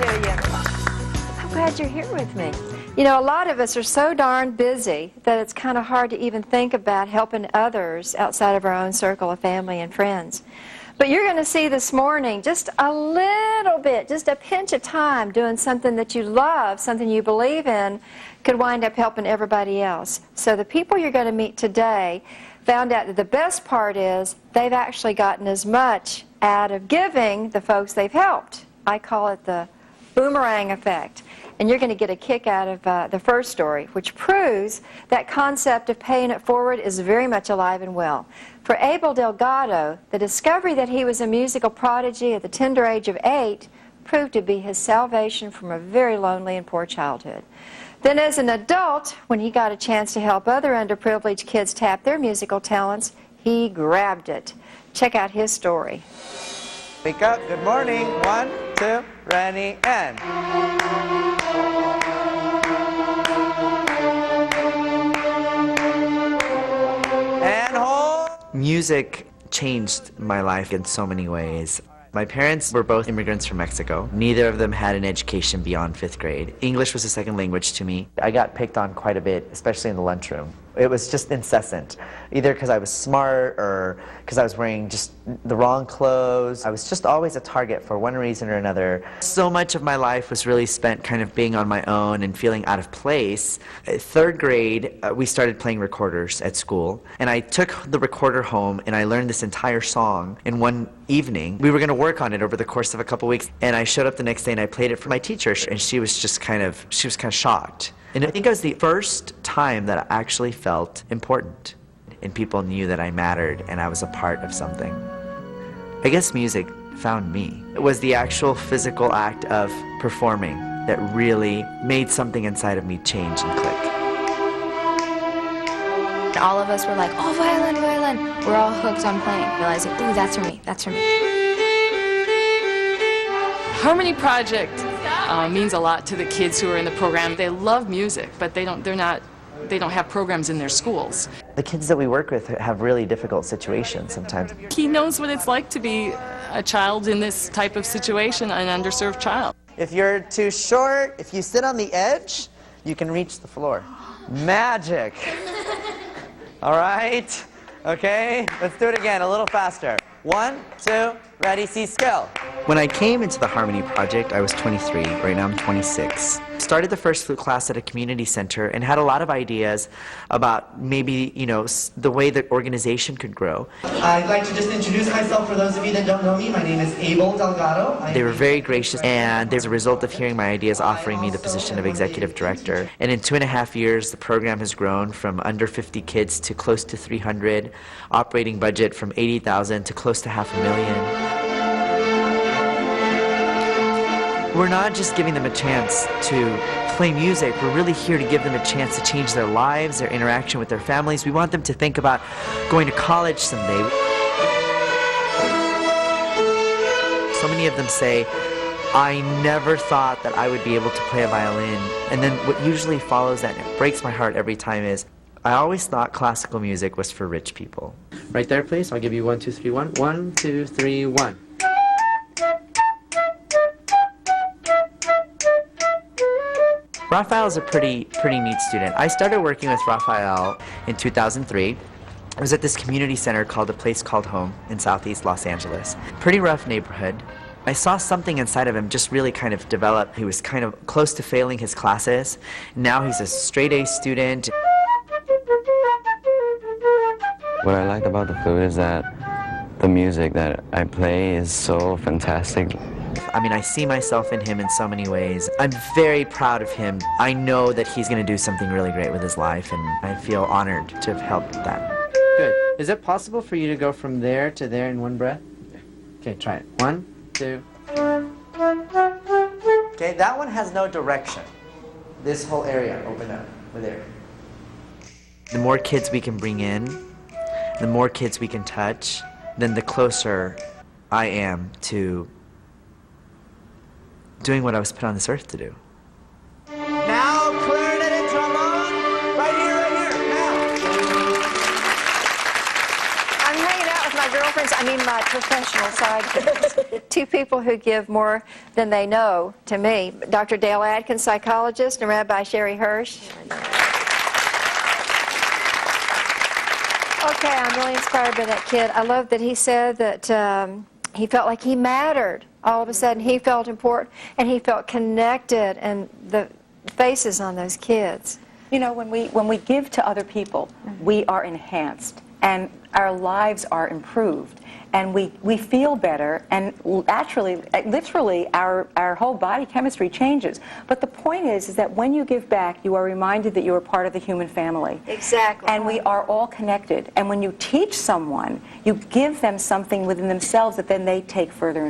to you. I'm glad you're here with me. You know, a lot of us are so darn busy that it's kind of hard to even think about helping others outside of our own circle of family and friends. But you're going to see this morning just a little bit, just a pinch of time doing something that you love, something you believe in, could wind up helping everybody else. So the people you're going to meet today found out that the best part is they've actually gotten as much out of giving the folks they've helped. I call it the boomerang effect. And you're going to get a kick out of the first story, which proves that concept of paying it forward is very much alive and well. For Abel Delgado, the discovery that he was a musical prodigy at the tender age of 8 proved to be his salvation from a very lonely and poor childhood. Then as an adult, when he got a chance to help other underprivileged kids tap their musical talents, he grabbed it. Check out his story. Wake up, good morning. 1, 2, ready, and. And hold. Music changed my life in so many ways. My parents were both immigrants from Mexico. Neither of them had an education beyond 5th grade. English was a second language to me. I got picked on quite a bit, especially in the lunchroom. It was just incessant, either because I was smart or because I was wearing just the wrong clothes. I was just always a target for one reason or another. So much of my life was really spent kind of being on my own and feeling out of place. At 3rd grade, we started playing recorders at school, and I took the recorder home and I learned this entire song in one evening. We were going to work on it over the course of a couple weeks, and I showed up the next day and I played it for my teacher, and she was kind of shocked. And I think it was the first time that I actually felt important, and people knew that I mattered and I was a part of something. I guess music found me. It was the actual physical act of performing that really made something inside of me change and click. All of us were like, oh, violin, violin. We're all hooked on playing, realizing, ooh, that's for me, that's for me. Harmony Project means a lot to the kids who are in the program. They love music, but they don't have programs in their schools. The kids that we work with have really difficult situations sometimes. He knows what it's like to be a child in this type of situation, an underserved child. If you're too short, if you sit on the edge, you can reach the floor. Magic! All right? Okay, let's do it again, a little faster. 1, 2, ready, see, skill. When I came into the Harmony Project, I was 23. Right now I'm 26. Started the first flute class at a community center and had a lot of ideas about maybe, the way the organization could grow. I'd like to just introduce myself for those of you that don't know me. My name is Abel Delgado. They were very gracious, and as a result of hearing my ideas, offering me the position of executive director. And in 2.5 years, the program has grown from under 50 kids to close to 300, operating budget from $80,000 to close to $500,000. We're not just giving them a chance to play music, we're really here to give them a chance to change their lives, their interaction with their families. We want them to think about going to college someday. So many of them say, I never thought that I would be able to play a violin. And then what usually follows that, and it breaks my heart every time, is I always thought classical music was for rich people. Right there, please. I'll give you 1, 2, 3, 1. 1, 2, 3, 1. Raphael is a pretty neat student. I started working with Raphael in 2003. I was at this community center called A Place Called Home in Southeast Los Angeles. Pretty rough neighborhood. I saw something inside of him just really kind of develop. He was kind of close to failing his classes. Now he's a straight A student. What I like about the flute is that the music that I play is so fantastic. I mean, I see myself in him in so many ways. I'm very proud of him. I know that he's going to do something really great with his life, and I feel honored to have helped that. Good. Is it possible for you to go from there to there in one breath? Okay, try it. 1, 2. Okay, that one has no direction. This whole area, open up. We're there. The more kids we can bring in, the more kids we can touch, then the closer I am to doing what I was put on this earth to do. Now, clarinet and trombone, right here, now. I'm hanging out with my girlfriends. I mean my professional sidekicks. Two people who give more than they know to me. Dr. Dale Atkins, psychologist, and Rabbi Sherry Hirsch. Okay, I'm really inspired by that kid. I love that he said that he felt like he mattered. All of a sudden, he felt important, and he felt connected, and the faces on those kids. You know, when we give to other people, we are enhanced, and our lives are improved, and we feel better, and actually, literally, our whole body chemistry changes. But the point is that when you give back, you are reminded that you are part of the human family. Exactly. And we are all connected. And when you teach someone, you give them something within themselves that then they take further and